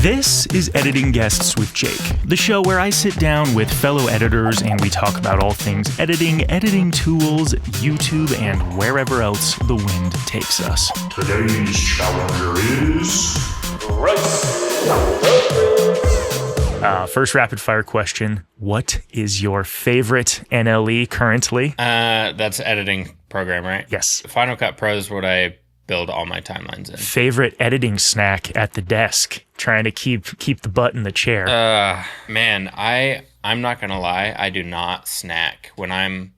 This is Editing Guests with Jake, the show where I sit down with fellow editors and we talk about all things editing, editing tools, YouTube, and wherever else the wind takes us. Today's challenger is Bryson. First rapid fire question. What is your favorite NLE currently? That's editing program, right? Yes. Final Cut Pro is what I build all my timelines in. Favorite editing snack at the desk? Trying to keep the butt in the chair. Man, I'm not gonna lie, I do not snack when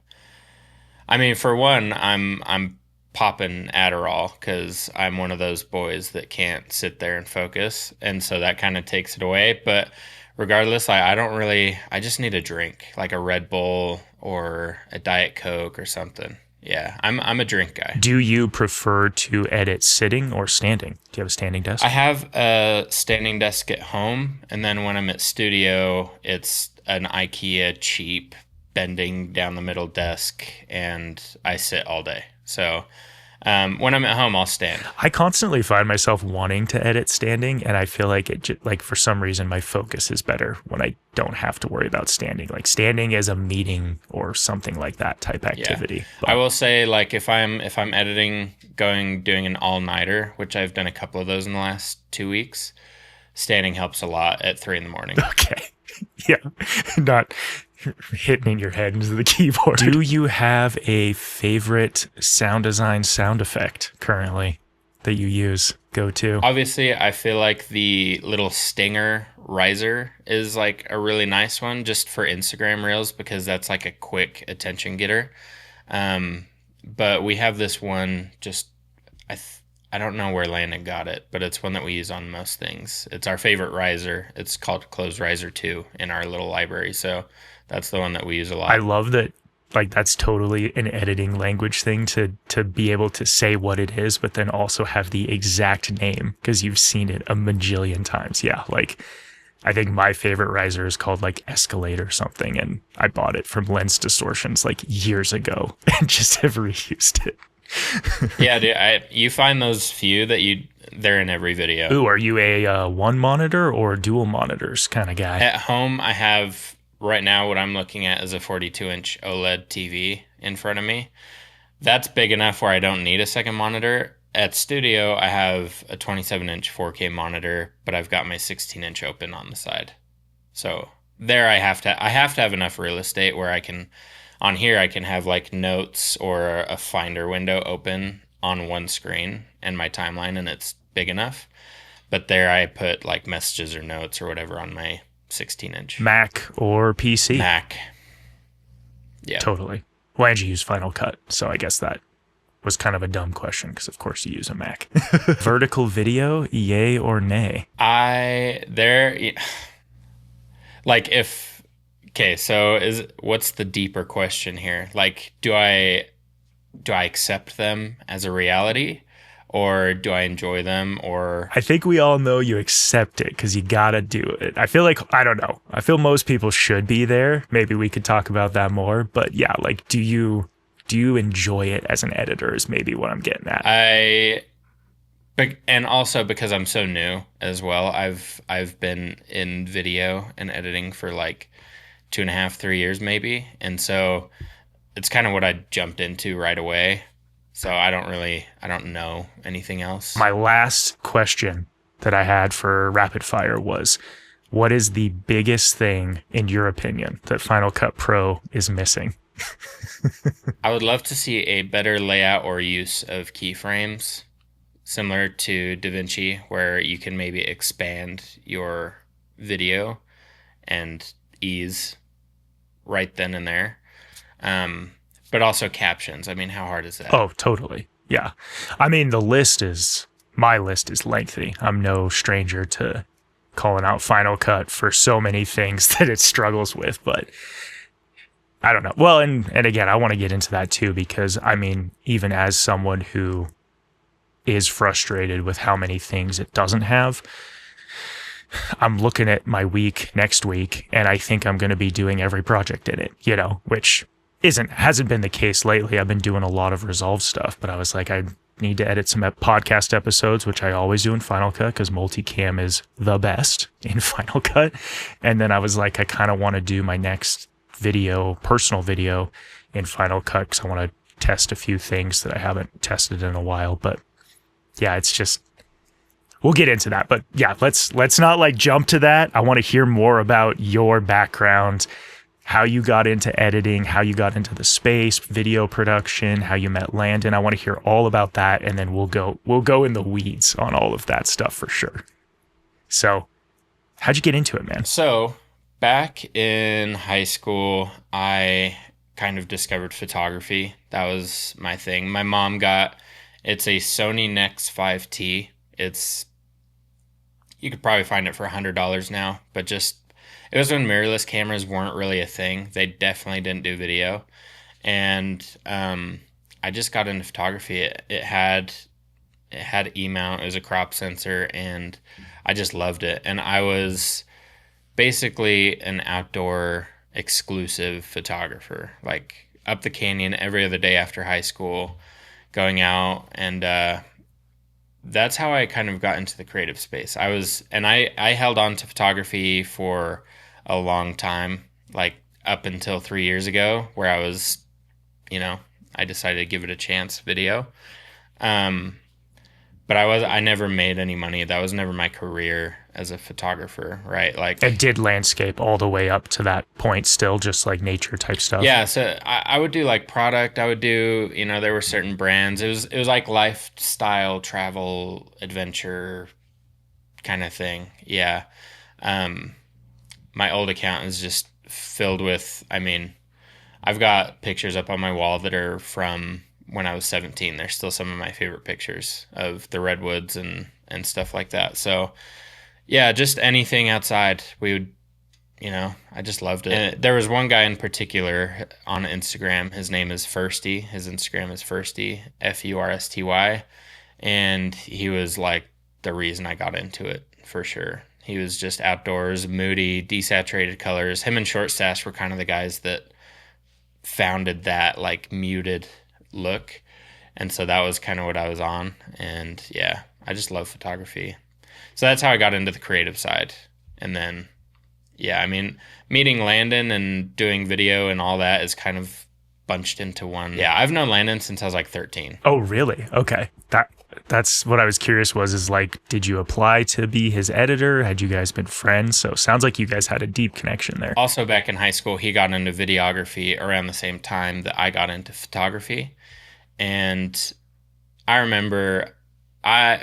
for one, I'm popping Adderall because I'm one of those boys that can't sit there and focus, and so that kind of takes it away. But regardless, I just need a drink, like a Red Bull or a Diet Coke or something. Yeah, I'm a drink guy. Do you prefer to edit sitting or standing? Do you have a standing desk? I have a standing desk at home, and then when I'm at studio, it's an IKEA cheap bending down the middle desk, and I sit all day. So when I'm at home, I'll stand. I constantly find myself wanting to edit standing, and I feel like for some reason my focus is better when I don't have to worry about standing. Like standing as a meeting or something like that type activity. Yeah. But I will say, like if I'm editing, doing an all-nighter, which I've done a couple of those in the last 2 weeks, standing helps a lot at 3 a.m. Okay. Yeah. Not hitting your head into the keyboard. Do you have a favorite sound design sound effect currently that you use, go to? Obviously, I feel like the little stinger riser is like a really nice one just for Instagram Reels because that's like a quick attention getter. But we have this one I don't know where Landon got it, but it's one that we use on most things. It's our favorite riser. It's called Close Riser 2 in our little library. So that's the one that we use a lot. I love that. Like that's totally an editing language thing to be able to say what it is, but then also have the exact name because you've seen it a majillion times. Yeah. Like I think my favorite riser is called like Escalade or something. And I bought it from Lens Distortions like years ago and just have reused it. Yeah, dude, you find those few that they're in every video. Ooh, are you a one monitor or dual monitors kind of guy? At home, I have right now what I'm looking at is a 42-inch OLED TV in front of me. That's big enough where I don't need a second monitor. At studio, I have a 27-inch 4K monitor, but I've got my 16-inch open on the side. So there, I have to have enough real estate where I can. On here, I can have like notes or a Finder window open on one screen and my timeline, and it's big enough. But there I put like messages or notes or whatever on my 16-inch. Mac or PC? Mac. Yeah. Totally. Well, and you use Final Cut, so I guess that was kind of a dumb question because, of course, you use a Mac. Vertical video, yay or nay? Okay, so what's the deeper question here? Like, do I accept them as a reality, or do I enjoy them? Or I think we all know you accept it because you gotta do it. I feel like I don't know. I feel most people should be there. Maybe we could talk about that more. But yeah, like, do you enjoy it as an editor? Is maybe what I'm getting at. And also because I'm so new as well. I've been in video and editing for like 2.5, 3 years maybe. And so it's kind of what I jumped into right away. So I don't know anything else. My last question that I had for rapid fire was, what is the biggest thing in your opinion that Final Cut Pro is missing? I would love to see a better layout or use of keyframes similar to DaVinci where you can maybe expand your video and ease right then and there. But also captions. I mean, how hard is that? Oh, totally. Yeah. I mean, my list is lengthy. I'm no stranger to calling out Final Cut for so many things that it struggles with, but I don't know. Well, and again, I want to get into that too, because I mean, even as someone who is frustrated with how many things it doesn't have, I'm looking at my week next week, and I think I'm going to be doing every project in it, which hasn't been the case lately. I've been doing a lot of Resolve stuff, but I was like, need to edit some podcast episodes, which I always do in Final Cut because multicam is the best in Final Cut. And then I was like, I kind of want to do my next video, personal video in Final Cut because I want to test a few things that I haven't tested in a while. But yeah, it's just, we'll get into that. But yeah, let's not like jump to that. I want to hear more about your background, how you got into editing, how you got into the space, video production, how you met Landon. I want to hear all about that, and then we'll go in the weeds on all of that stuff for sure. So, how'd you get into it, man? So, back in high school, I kind of discovered photography. That was my thing. My mom it's a Sony Nex 5T. You could probably find it for $100 now, but it was when mirrorless cameras weren't really a thing. They definitely didn't do video. And I just got into photography. It had E-mount. It was a crop sensor, and I just loved it. And I was basically an outdoor exclusive photographer, like up the canyon every other day after high school, going out. And that's how I kind of got into the creative space. I held on to photography for a long time, like up until 3 years ago, where I was, I decided to give it a chance, video. But I never made any money. That was never my career as a photographer, right? Like, I did landscape all the way up to that point still, just like nature type stuff. Yeah, so I would do like product. I would do, there were certain brands. It was like lifestyle, travel, adventure kind of thing. Yeah. My old account is just filled with, I've got pictures up on my wall that are from when I was 17. They're still some of my favorite pictures of the redwoods and stuff like that. So yeah, just anything outside, we would, I just loved it. And there was one guy in particular on Instagram. His name is Firsty. His Instagram is Firsty, Fursty. And he was like the reason I got into it for sure. He was just outdoors, moody, desaturated colors. Him and Short Stash were kind of the guys that founded that like muted look. And so that was kind of what I was on. And yeah, I just love photography. So that's how I got into the creative side. And then, yeah, meeting Landon and doing video and all that is kind of bunched into one. Yeah, I've known Landon since I was like 13. Oh, really? Okay. That's what I was curious is like, did you apply to be his editor? Had you guys been friends? So sounds like you guys had a deep connection there. Also back in high school, he got into videography around the same time that I got into photography. And I remember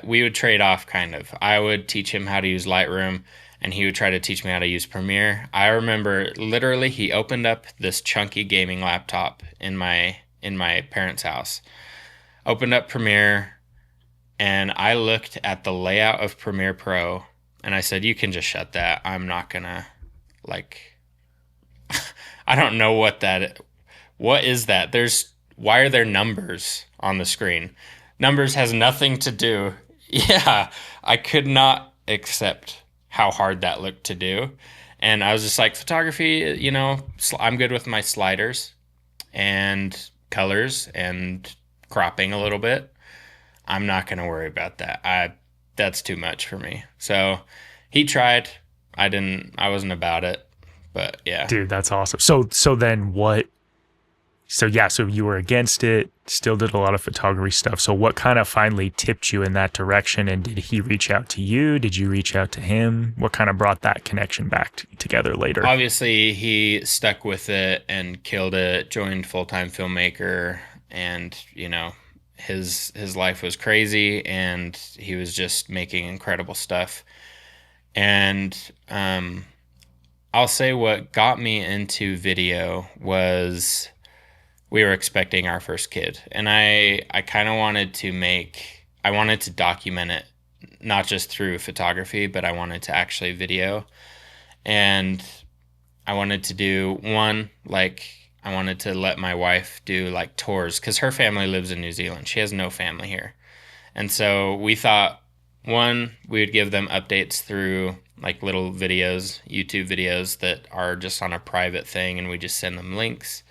we would trade off kind of. I would teach him how to use Lightroom, and he would try to teach me how to use Premiere. I remember literally he opened up this chunky gaming laptop in my parents' house, opened up Premiere, and I looked at the layout of Premiere Pro, and I said, you can just shut that. I'm not gonna, I don't know what is that? Why are there numbers on the screen? Numbers has nothing to do. Yeah, I could not accept how hard that looked to do. And I was just like, photography, I'm good with my sliders and colors and cropping a little bit. I'm not going to worry about that. That's too much for me. So he tried. I wasn't about it, but yeah. Dude, that's awesome. So then what? So you were against it, still did a lot of photography stuff. So what kind of finally tipped you in that direction? And did he reach out to you? Did you reach out to him? What kind of brought that connection back together later? Obviously, he stuck with it and killed it, joined full-time Filmmaker, and, his life was crazy, and he was just making incredible stuff. And I'll say what got me into video was we were expecting our first kid, and I kind of wanted to document it, not just through photography, but I wanted to actually video. And I wanted to do I wanted to let my wife do like tours, because her family lives in New Zealand. She has no family here. And so we thought, one, we would give them updates through like little videos, YouTube videos that are just on a private thing, and we just send them links.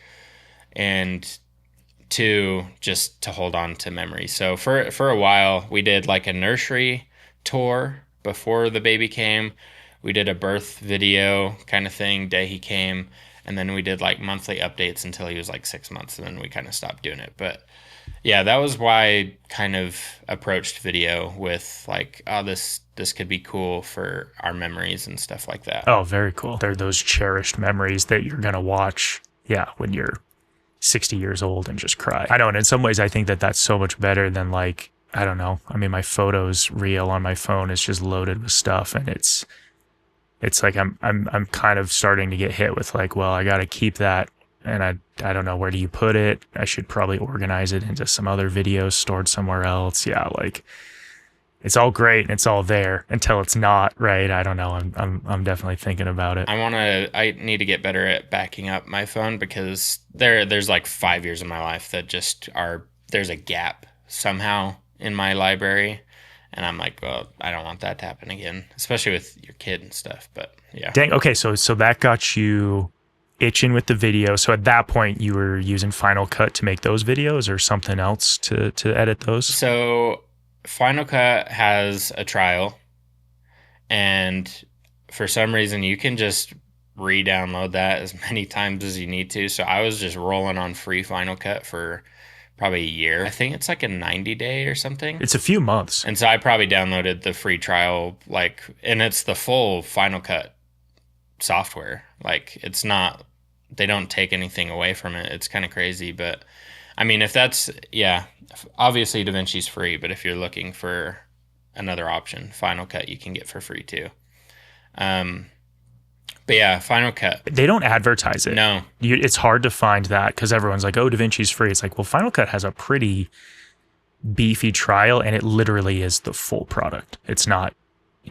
And two, just to hold on to memories. So for a while, we did like a nursery tour before the baby came. We did a birth video kind of thing day he came, and then we did like monthly updates until he was like 6 months, and then we kind of stopped doing it. But yeah, that was why I kind of approached video with like, oh, this could be cool for our memories and stuff like that. Oh, very cool. They're those cherished memories that you're going to watch, when you're 60 years old and just cry. I know, and in some ways I think that that's so much better than like, I don't know. I mean, my photos reel on my phone is just loaded with stuff, and it's like I'm kind of starting to get hit with like, well, I got to keep that, and I don't know, where do you put it? I should probably organize it into some other videos stored somewhere else. Yeah, like it's all great and it's all there until it's not, right? I don't know. I'm definitely thinking about it. I need to get better at backing up my phone, because there's like 5 years of my life that just there's a gap somehow in my library. And I'm like, well, I don't want that to happen again, especially with your kid and stuff. But yeah. Dang. Okay. So that got you itching with the video. So at that point you were using Final Cut to make those videos, or something else to edit those? So Final Cut has a trial, and for some reason you can just re-download that as many times as you need to. So I was just rolling on free Final Cut for probably a year. I think it's like a 90-day or something. It's a few months. And so I probably downloaded the free trial, and it's the full Final Cut software. Like, it's not, they don't take anything away from it. It's kind of crazy. But I mean, if that's, obviously DaVinci's free, but if you're looking for another option, Final Cut you can get for free too. But yeah, Final Cut. They don't advertise it. No. It's hard to find that, because everyone's like, oh, DaVinci's free. It's like, well, Final Cut has a pretty beefy trial, and it literally is the full product. It's not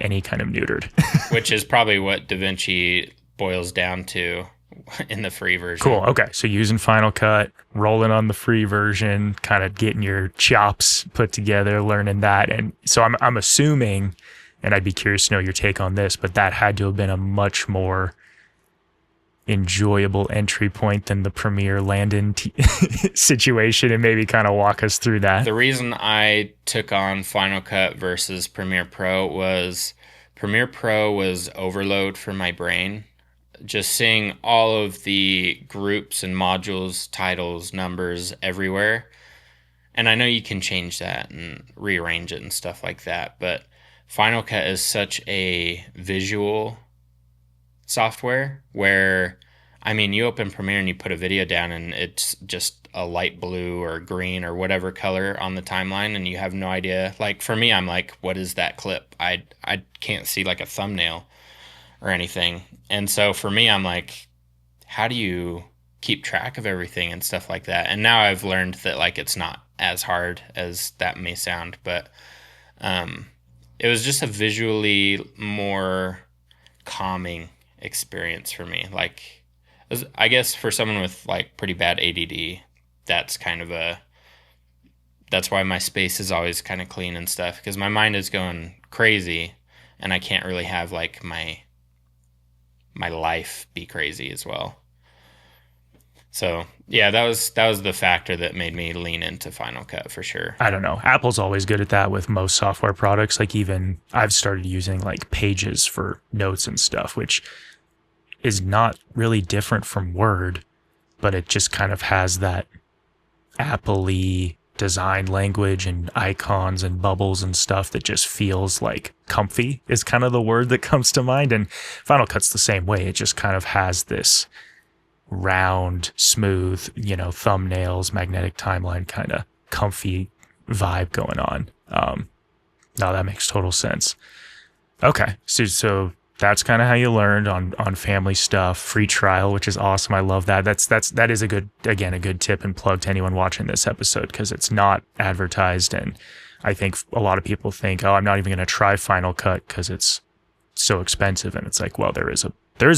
any kind of neutered. Which is probably what DaVinci boils down to in the free version. Cool. Okay. So using Final Cut, rolling on the free version, kind of getting your chops put together, learning that. And so I'm assuming, and I'd be curious to know your take on this, but that had to have been a much more enjoyable entry point than the Premiere Landon situation, and maybe kind of walk us through that. The reason I took on Final Cut versus Premiere Pro was overload for my brain. Just seeing all of the groups and modules, titles, numbers everywhere. And I know you can change that and rearrange it and stuff like that, but Final Cut is such a visual software where, I mean, you open Premiere and you put a video down and it's just a light blue or green or whatever color on the timeline, and you have no idea. Like, for me, I'm like, what is that clip? I can't see like a thumbnail or anything. And so for me, I'm like, how do you keep track of everything and stuff like that? And now I've learned that like it's not as hard as that may sound, but it was just a visually more calming experience for me. Like, I guess for someone with like pretty bad ADD, that's why my space is always kind of clean and stuff, because my mind is going crazy and I can't really have like my life be crazy as well. So yeah, that was the factor that made me lean into Final Cut for sure. I don't know. Apple's always good at that with most software products. Like, even I've started using like Pages for notes and stuff, which is not really different from Word, but it just kind of has that Apple-y design language and icons and bubbles and stuff that just feels like comfy is kind of the word that comes to mind. And Final Cut's the same way. It just kind of has this round, smooth, thumbnails, magnetic timeline kind of comfy vibe going on. No, that makes total sense. Okay. So that's kind of how you learned on family stuff, free trial, which is awesome. I love that. That is a good tip and plug to anyone watching this episode, because it's not advertised. And I think a lot of people think, oh, I'm not even going to try Final Cut because it's so expensive. And it's like, well, there is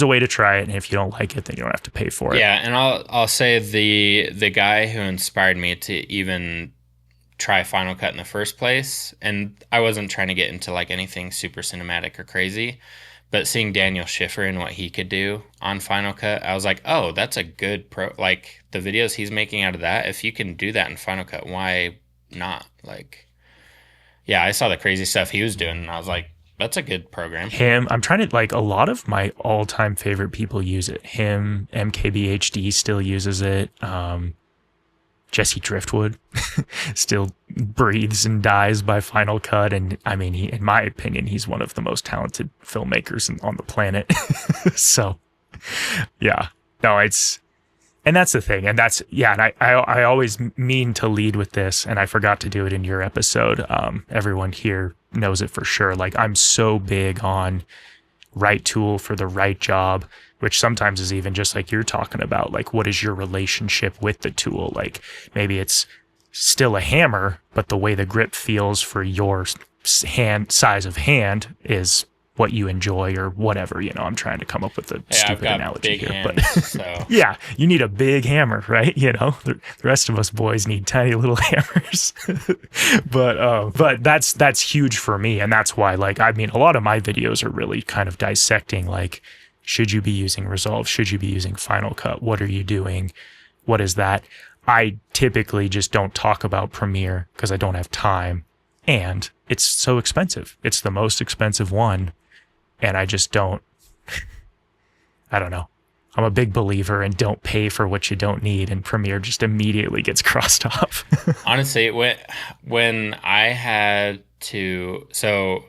a way to try it. And if you don't like it, then you don't have to pay for it. Yeah. And I'll say the guy who inspired me to even try Final Cut in the first place, and I wasn't trying to get into like anything super cinematic or crazy, But seeing Daniel Schiffer and what he could do on Final Cut, I was like, oh, that's a good like the videos he's making out of that. If you can do that in Final Cut, why not? Like, yeah, I saw the crazy stuff he was doing, and I was like, that's a good program. I'm trying to, like, a lot of my all-time favorite people use it. MKBHD still uses it. Jesse Driftwood still breathes and dies by Final Cut. And I mean, in my opinion, he's one of the most talented filmmakers on the planet. So, yeah, no, and that's the thing. And that's, yeah. And I always mean to lead with this, and I forgot to do it in your episode. Everyone here knows it for sure. Like, I'm so big on right tool for the right job, which sometimes is even just like you're talking about, like, what is your relationship with the tool? Like, maybe it's still a hammer, but the way the grip feels for your size of hand is what you enjoy or whatever. I'm trying to come up with a stupid analogy here, hands, but so. Yeah, you need a big hammer, right? The rest of us boys need tiny little hammers. but that's huge for me, and that's why, like, I mean, a lot of my videos are really kind of dissecting, like, should you be using Resolve? Should you be using Final Cut? What are you doing? What is that? I typically just don't talk about Premiere because I don't have time, and it's so expensive. It's the most expensive one, and I just don't. I don't know. I'm a big believer in don't pay for what you don't need, and Premiere just immediately gets crossed off. Honestly, when I had to, so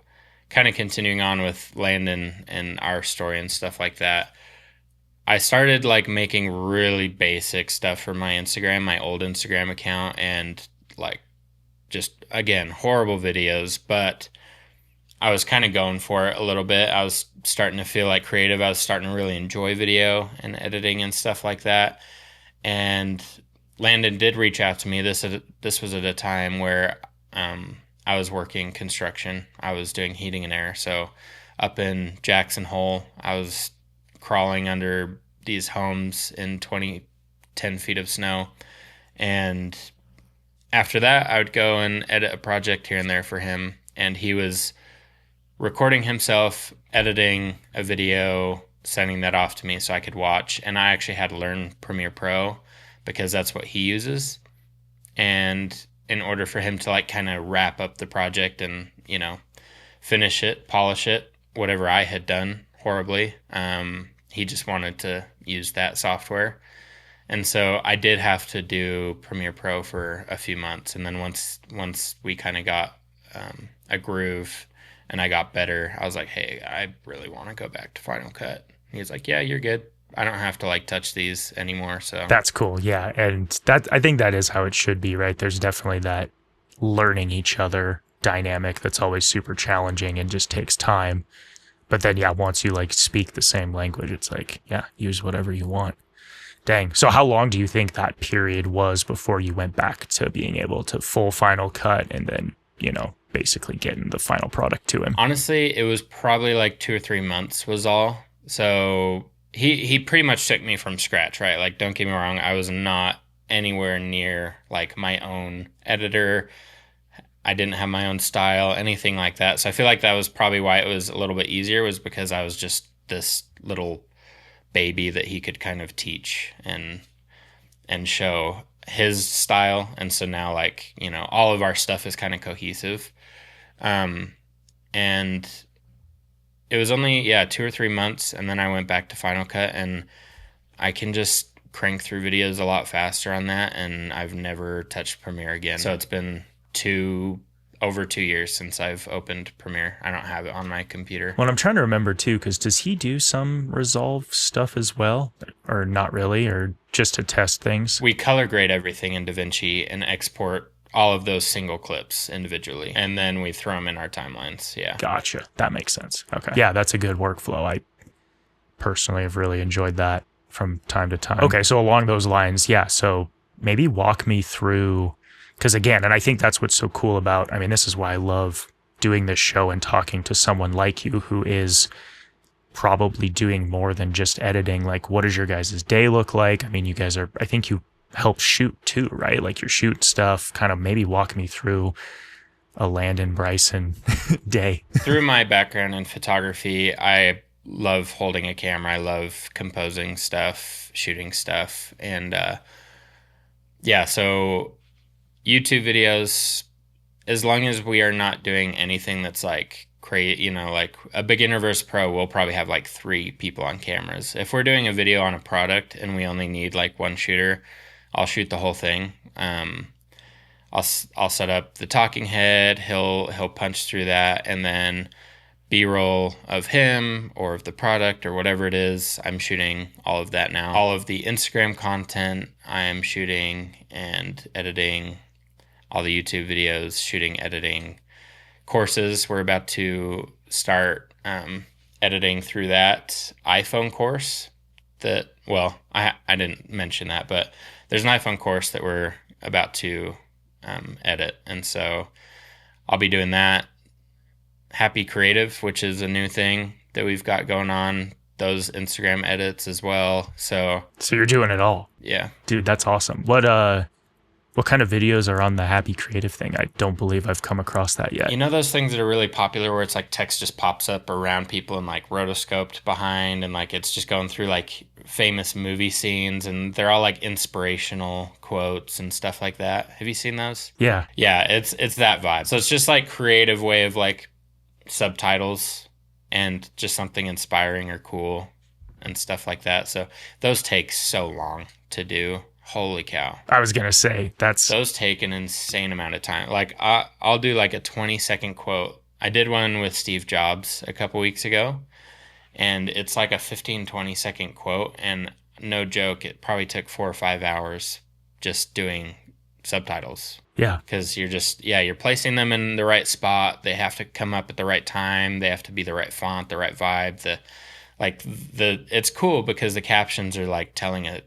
kind of continuing on with Landon and our story and stuff like that, I started like making really basic stuff for my Instagram, my old Instagram account, and like just, again, horrible videos, but I was kind of going for it a little bit. I was starting to feel like creative. I was starting to really enjoy video and editing and stuff like that. And Landon did reach out to me. This was at a time where I was working construction. I was doing heating and air. So up in Jackson Hole, I was crawling under these homes in 10 feet of snow. And after that, I would go and edit a project here and there for him. And he was recording himself, editing a video, sending that off to me so I could watch. And I actually had to learn Premiere Pro because that's what he uses. And in order for him to like kind of wrap up the project and, finish it, polish it, whatever I had done horribly, he just wanted to use that software. And so I did have to do Premiere Pro for a few months. And then once we kind of got a groove and I got better, I was like, hey, I really want to go back to Final Cut. He was like, yeah, you're good. I don't have to like touch these anymore. So that's cool. Yeah. And I think that is how it should be, right? There's definitely that learning each other dynamic that's always super challenging and just takes time. But then, yeah, once you like speak the same language, it's like, yeah, use whatever you want. Dang. So how long do you think that period was before you went back to being able to full Final Cut and then, basically getting the final product to him? Honestly, it was probably like 2 or 3 months was all. So he pretty much took me from scratch, right? Like, don't get me wrong, I was not anywhere near like my own editor. I didn't have my own style, anything like that. So I feel like that was probably why it was a little bit easier, was because I was just this little baby that he could kind of teach and show his style. And so now, like, all of our stuff is kind of cohesive. And it was only 2 or 3 months, and then I went back to Final Cut, and I can just crank through videos a lot faster on that, and I've never touched Premiere again. So it's been over 2 years since I've opened Premiere. I don't have it on my computer. Well, I'm trying to remember too, because does he do some Resolve stuff as well, or not really, or just to test things? We color grade everything in DaVinci and export all of those single clips individually, and then we throw them in our timelines. Yeah. Gotcha. That makes sense. Okay. Yeah, that's a good workflow. I personally have really enjoyed that from time to time. Okay, so along those lines, yeah, so maybe walk me through, because again, and I think that's what's so cool about, I mean, this is why I love doing this show and talking to someone like you who is probably doing more than just editing. Like, what does your guys' day look like? I mean, you guys I think you help shoot too, right? Like, you're shooting stuff. Kind of maybe walk me through a Landon Bryson day. Through my background in photography, I love holding a camera. I love composing stuff, shooting stuff. And yeah, so YouTube videos, as long as we are not doing anything that's like like a beginner versus pro, we'll probably have like 3 people on cameras. If we're doing a video on a product and we only need like 1 shooter, I'll shoot the whole thing. I'll set up the talking head. He'll punch through that, and then B-roll of him or of the product or whatever it is. I'm shooting all of that now. All of the Instagram content I'm shooting and editing. All the YouTube videos, shooting, editing. Courses, we're about to start editing through that iPhone course that, well, I didn't mention that, but there's an iPhone course that we're about to edit. And so I'll be doing that. Happy Creative, which is a new thing that we've got going on. Those Instagram edits as well. So you're doing it all. Yeah. Dude, that's awesome. What kind of videos are on the Happy Creative thing? I don't believe I've come across that yet. You know those things that are really popular where it's like text just pops up around people and like rotoscoped behind, and like it's just going through like famous movie scenes, and they're all like inspirational quotes and stuff like that. Have you seen those? Yeah. Yeah, it's that vibe. So it's just like creative way of like subtitles and just something inspiring or cool and stuff like that. So those take so long to do. Holy cow. I was going to say, those take an insane amount of time. Like I'll do like a 20-second quote. I did one with Steve Jobs a couple weeks ago, and it's like a 15-20-second quote, and no joke, it probably took 4 or 5 hours just doing subtitles. Yeah. Because you're placing them in the right spot. They have to come up at the right time. They have to be the right font, the right vibe. It's cool because the captions are like telling a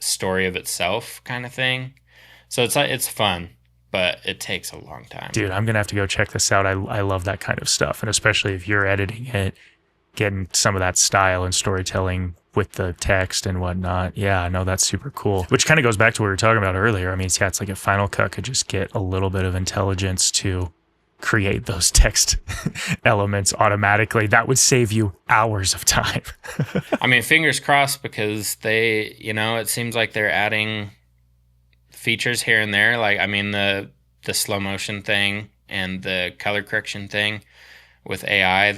story of itself kind of thing. So it's fun, but it takes a long time. Dude, I'm going to have to go check this out. I love that kind of stuff. And especially if you're editing it, getting some of that style and storytelling with the text and whatnot. Yeah, no, that's super cool. Which kind of goes back to what we were talking about earlier. I mean, it's like if Final Cut could just get a little bit of intelligence to create those text elements automatically, that would save you hours of time. I mean, fingers crossed, because they, it seems like they're adding features here and there. Like, I mean, the slow motion thing and the color correction thing with AI,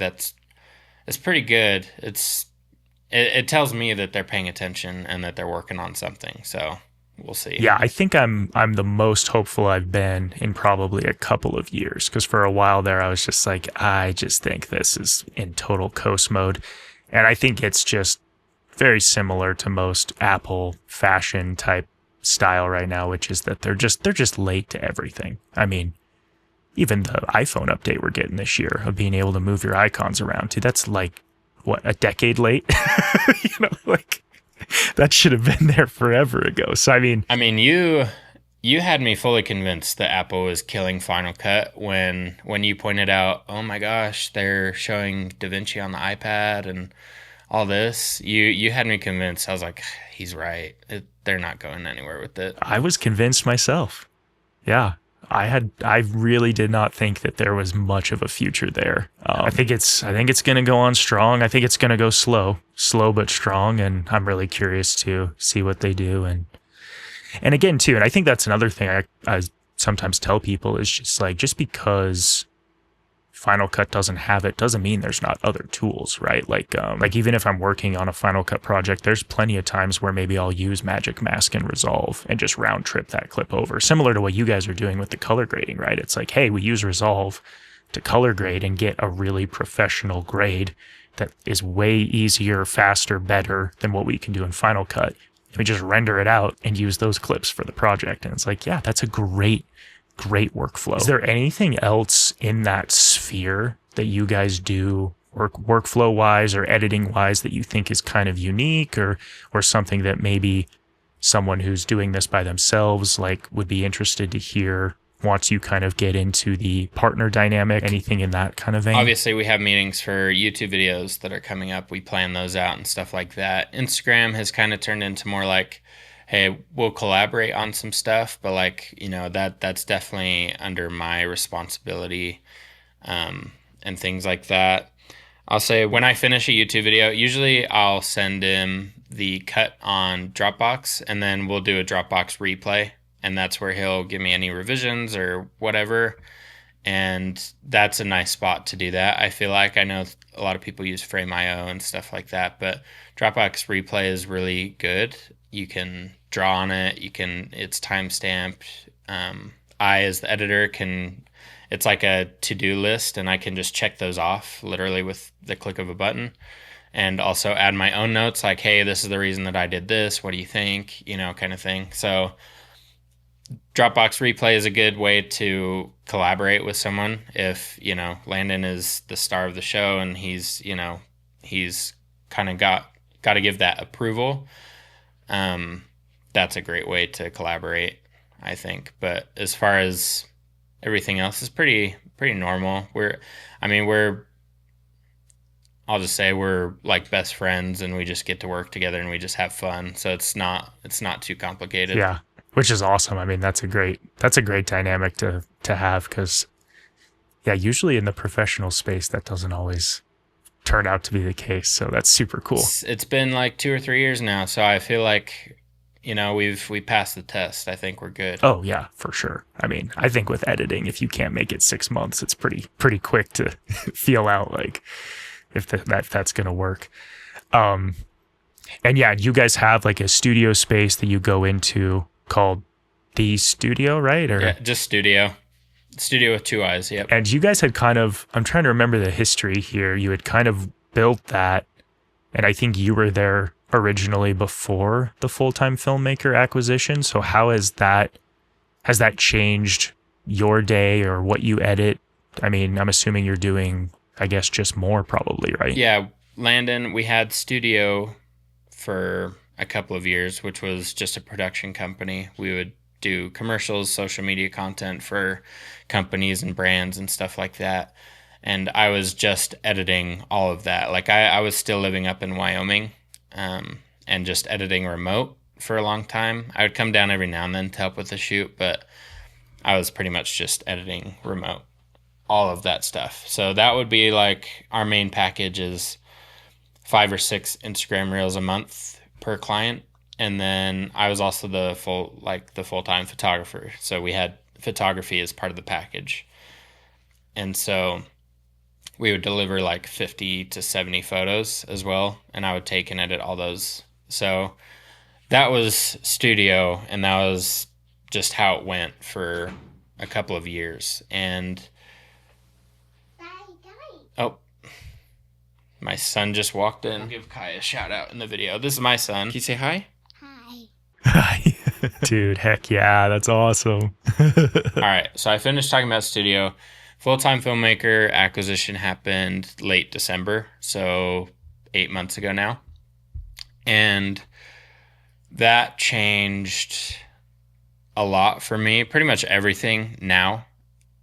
it's pretty good. It tells me that they're paying attention and that they're working on something. So we'll see. Yeah, I think I'm the most hopeful I've been in probably a couple of years, because for a while there I was just like, I just think this is in total coast mode. And I think it's just very similar to most Apple fashion type style right now, which is that they're just late to everything. I mean, even the iPhone update we're getting this year of being able to move your icons around, dude, that's like, what, a decade late? That should have been there forever ago. So, I mean, you had me fully convinced that Apple was killing Final Cut when you pointed out, oh my gosh, they're showing DaVinci on the iPad and all this. You had me convinced. I was like, he's right. They're not going anywhere with it. I was convinced myself. Yeah. I really did not think that there was much of a future there. I think it's going to go on strong. I think it's going to go slow but strong, and I'm really curious to see what they do. And again too, and I think that's another thing I sometimes tell people is just because Final Cut doesn't have it doesn't mean there's not other tools, right? Like even if I'm working on a Final Cut project, there's plenty of times where maybe I'll use Magic Mask and Resolve and just round trip that clip over, similar to what you guys are doing with the color grading, right? It's like, hey, we use Resolve to color grade and get a really professional grade that is way easier, faster, better than what we can do in Final Cut. We just render it out and use those clips for the project. And it's like, yeah, that's a great workflow. Is there anything else in that sphere that you guys do workflow wise or editing wise that you think is kind of unique, or something that maybe someone who's doing this by themselves would be interested to hear once you kind of get into the partner dynamic? Anything in that kind of vein? Obviously, we have meetings for YouTube videos that are coming up. We plan those out and stuff like that. Instagram has kind of turned into more like, hey, we'll collaborate on some stuff, but that's definitely under my responsibility, and things like that. I'll say when I finish a YouTube video, usually I'll send him the cut on Dropbox, and then we'll do a Dropbox replay, and that's where he'll give me any revisions or whatever. And that's a nice spot to do that. I feel like I know a lot of people use Frame.io and stuff like that, but Dropbox replay is really good. You can draw on it. It's time stamped. I, as the editor, it's like a to-do list, and I can just check those off literally with the click of a button, and also add my own notes like, hey, this is the reason that I did this. What do you think? Kind of thing. So Dropbox replay is a good way to collaborate with someone. If, Landon is the star of the show and he's kind of got to give that approval. That's a great way to collaborate, I think. But as far as everything else is pretty normal. I'll just say we're like best friends, and we just get to work together and we just have fun. So it's not too complicated. Yeah, which is awesome. I mean, that's a great dynamic to have, because usually in the professional space that doesn't always turn out to be the case. So that's super cool. It's been like 2 or 3 years now, so I feel like we passed the test. I think we're good. Oh yeah, for sure. I mean, I think with editing, if you can't make it 6 months, it's pretty quick to feel out like if that's going to work. And you guys have like a studio space that you go into called The Studio, right? Or yeah, just Studio with 2 eyes. Yep. And you guys had I'm trying to remember the history here. You had kind of built that, and I think you were there originally before the Full-Time Filmmaker acquisition. So how has that changed your day or what you edit? I mean, I'm assuming you're doing, I guess, just more probably, right? Yeah. Landon, we had Studio for a couple of years, which was just a production company. We would do commercials, social media content for companies and brands and stuff like that. And I was just editing all of that. Like I was still living up in Wyoming, and just editing remote for a long time. I would come down every now and then to help with the shoot, but I was pretty much just editing remote, all of that stuff. So that would be like our main package is 5 or 6 Instagram reels a month per client. And then I was also the full-time photographer. So we had photography as part of the package. And so we would deliver like 50 to 70 photos as well. And I would take and edit all those. So that was Studio, and that was just how it went for a couple of years. And oh, my son just walked in. I'll give Kai a shout out in the video. This is my son. Can you say hi? Hi. Dude, heck yeah, that's awesome. All right, so I finished talking about Studio. Full-Time Filmmaker acquisition happened late December, so 8 months ago now. And that changed a lot for me, pretty much everything now.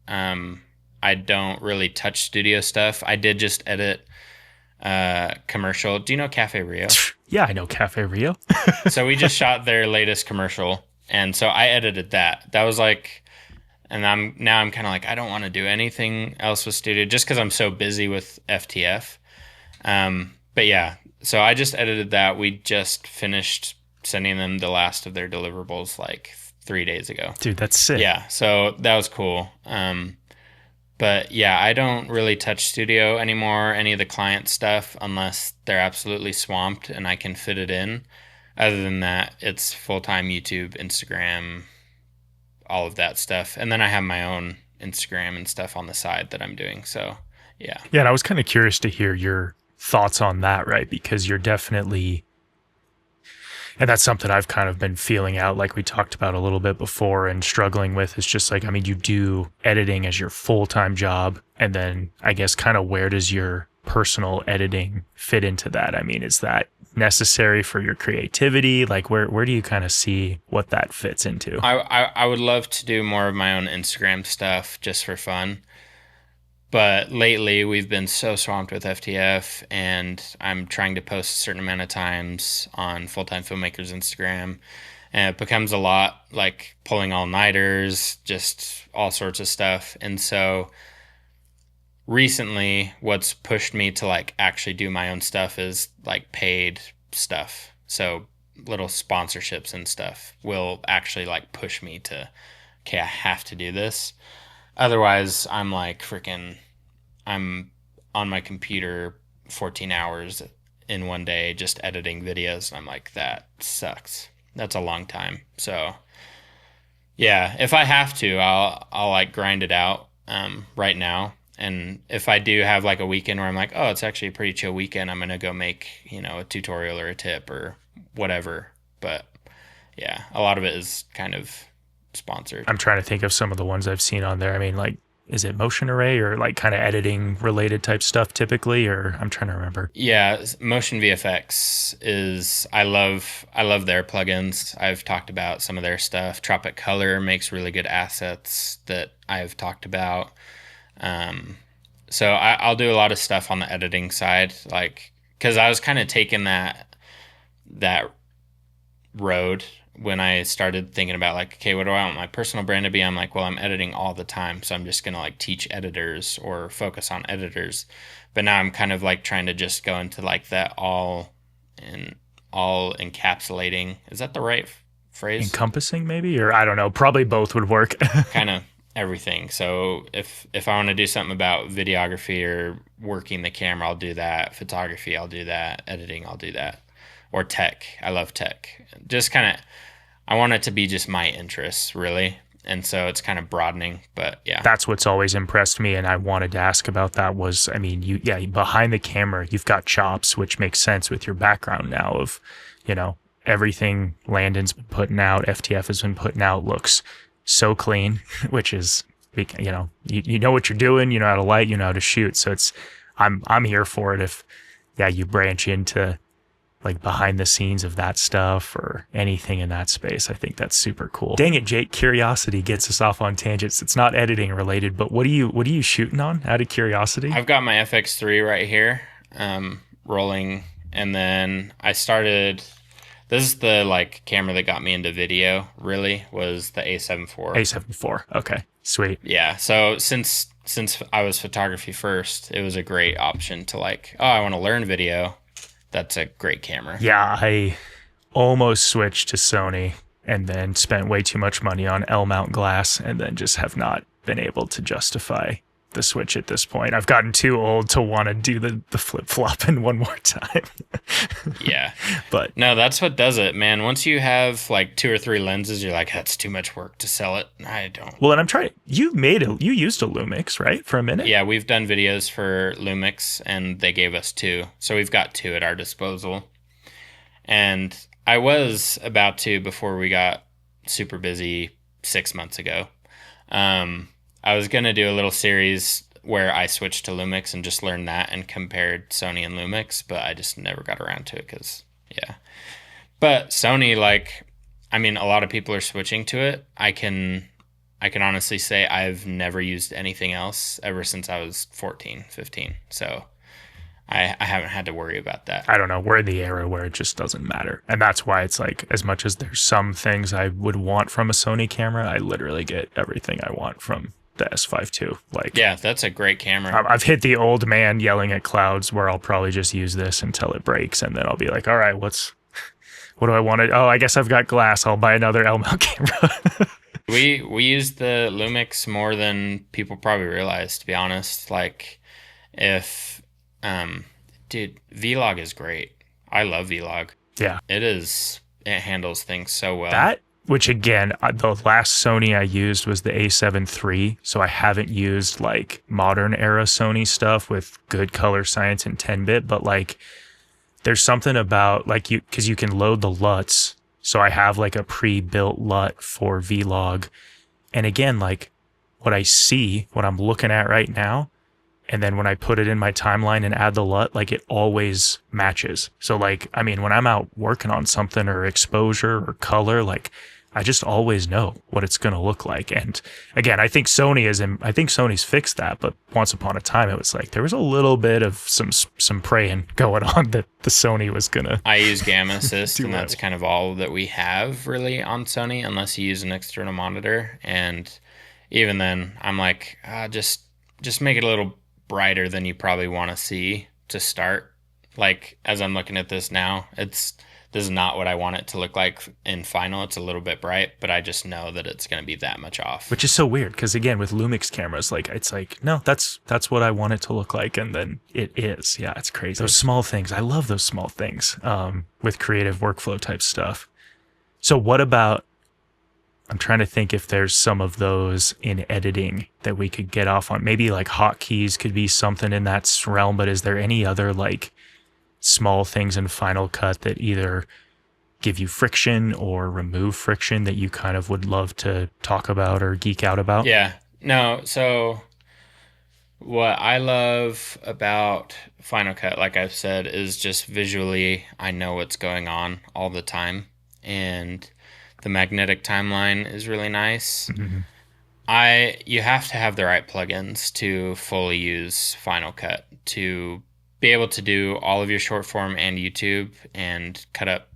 I don't really touch studio stuff. I did just edit commercial. Do you know Cafe Rio? Yeah, I know Cafe Rio. So we just shot their latest commercial, and so I edited that. That was like, and I'm kind of like, I don't want to do anything else with studio just because I'm so busy with FTF. But yeah, so I just edited that. We just finished sending them the last of their deliverables like 3 days ago. Dude, that's sick. Yeah, so that was cool. But yeah, I don't really touch studio anymore, any of the client stuff, unless they're absolutely swamped and I can fit it in. Other than that, it's full-time YouTube, Instagram, all of that stuff. And then I have my own Instagram and stuff on the side that I'm doing. So yeah. Yeah, and I was kind of curious to hear your thoughts on that, right? Because you're definitely, and that's something I've kind of been feeling out, like we talked about a little bit before, and struggling with. It's just like, I mean, you do editing as your full-time job, and then I guess kind of where does your personal editing fit into that? I mean, is that necessary for your creativity? Like where do you kind of see what that fits into? I would love to do more of my own Instagram stuff just for fun. But lately, we've been so swamped with FTF, and I'm trying to post a certain amount of times on Full-Time Filmmaker's Instagram. And it becomes a lot, like pulling all-nighters, just all sorts of stuff. And so recently what's pushed me to like actually do my own stuff is like paid stuff. So little sponsorships and stuff will actually like push me to, okay, I have to do this. Otherwise, I'm like freaking, I'm on my computer 14 hours in one day just editing videos. And I'm like, that sucks. That's a long time. So yeah, if I have to, I'll like grind it out right now. And if I do have like a weekend where I'm like, oh, it's actually a pretty chill weekend, I'm going to go make, a tutorial or a tip or whatever. But yeah, a lot of it is kind of sponsored. I'm trying to think of some of the ones I've seen on there. I mean, like, is it motion array or like kind of editing related type stuff typically, or I'm trying to remember. Yeah, Motion VFX is, I love their plugins. I've talked about some of their stuff. Tropic Color makes really good assets that I've talked about. So I'll do a lot of stuff on the editing side, like, because I was kind of taking that road when I started thinking about like, okay, what do I want my personal brand to be? I'm like, well, I'm editing all the time, so I'm just gonna like teach editors or focus on editors. But now I'm kind of like trying to just go into like that all encapsulating. Is that the right phrase? Encompassing maybe, or I don't know. Probably both would work. Kind of everything. So if I want to do something about videography or working the camera, I'll do that. Photography, I'll do that. Editing, I'll do that. Or tech. I love tech. Just kind of, I want it to be just my interests, really. And so it's kind of broadening, but yeah. That's what's always impressed me, and I wanted to ask about that was, I mean, behind the camera, you've got chops, which makes sense with your background now of, everything Landon's been putting out, FTF has been putting out looks so clean, which is, you know what you're doing, you know how to light, you know how to shoot. So I'm here for it if, you branch into like behind the scenes of that stuff or anything in that space. I think that's super cool. Dang it, Jake, curiosity gets us off on tangents. It's not editing related, but what are you shooting on out of curiosity? I've 4got my FX3 right here, rolling. And then I started, this is the like camera that got me into video, really, was the A7 IV. A7 IV. Okay, sweet. Yeah. So since I was photography first, it was a great option to like, oh, I want to learn video. That's a great camera. Yeah, I almost switched to Sony and then spent way too much money on L-mount glass and then just have not been able to justify the switch at this point. I've gotten too old to want to do the flip-flopping one more time. Yeah. But no, that's what does it, man. Once you have like 2 or 3 lenses, you're like, that's too much work to sell it. I don't. Well, and I'm trying, you used a Lumix, right? For a minute? Yeah, we've done videos for Lumix and they gave us 2. So we've got 2 at our disposal. And I was about to, before we got super busy 6 months ago, I was going to do a little series where I switched to Lumix and just learned that and compared Sony and Lumix, but I just never got around to it because, yeah. But Sony, like, I mean, a lot of people are switching to it. I can honestly say I've never used anything else ever since I was 14, 15. So I haven't had to worry about that. I don't know. We're in the era where it just doesn't matter. And that's why it's like, as much as there's some things I would want from a Sony camera, I literally get everything I want from the S5 II. Like, yeah, that's a great camera. I've hit the old man yelling at clouds where I'll probably just use this until it breaks. And then I'll be like, all right, what do I want to, I guess I've got glass. I'll buy another L-mount camera. We use the Lumix more than people probably realize, to be honest. Like, if, dude, Vlog is great. I love Vlog. Yeah. It handles things so well. That, which again, the last Sony I used was the A7 III, so I haven't used like modern era Sony stuff with good color science and 10-bit, but like there's something about like because you can load the LUTs, so I have like a pre-built LUT for Vlog, and again, like what I'm looking at right now, and then when I put it in my timeline and add the LUT, like it always matches. So like, I mean, when I'm out working on something or exposure or color, like I just always know what it's going to look like. And again, I think Sony's fixed that, but once upon a time, it was like, there was a little bit of some praying going on that the Sony was going to. I use Gamma Assist and that's kind of all that we have really on Sony, unless you use an external monitor. And even then I'm like, just make it a little brighter than you probably want to see to start. Like, as I'm looking at this now, this is not what I want it to look like in final. It's a little bit bright, but I just know that it's going to be that much off. Which is so weird because, again, with Lumix cameras, like, it's like, no, that's what I want it to look like, and then it is. Yeah, it's crazy. Those small things. I love those small things with creative workflow type stuff. So what about, I'm trying to think if there's some of those in editing that we could get off on. Maybe like hotkeys could be something in that realm, but is there any other like small things in Final Cut that either give you friction or remove friction that you kind of would love to talk about or geek out about? Yeah. No, so what I love about Final Cut, like I've said, is just visually I know what's going on all the time. And the magnetic timeline is really nice. Mm-hmm. You have to have the right plugins to fully use Final Cut to be able to do all of your short form and YouTube and cut up,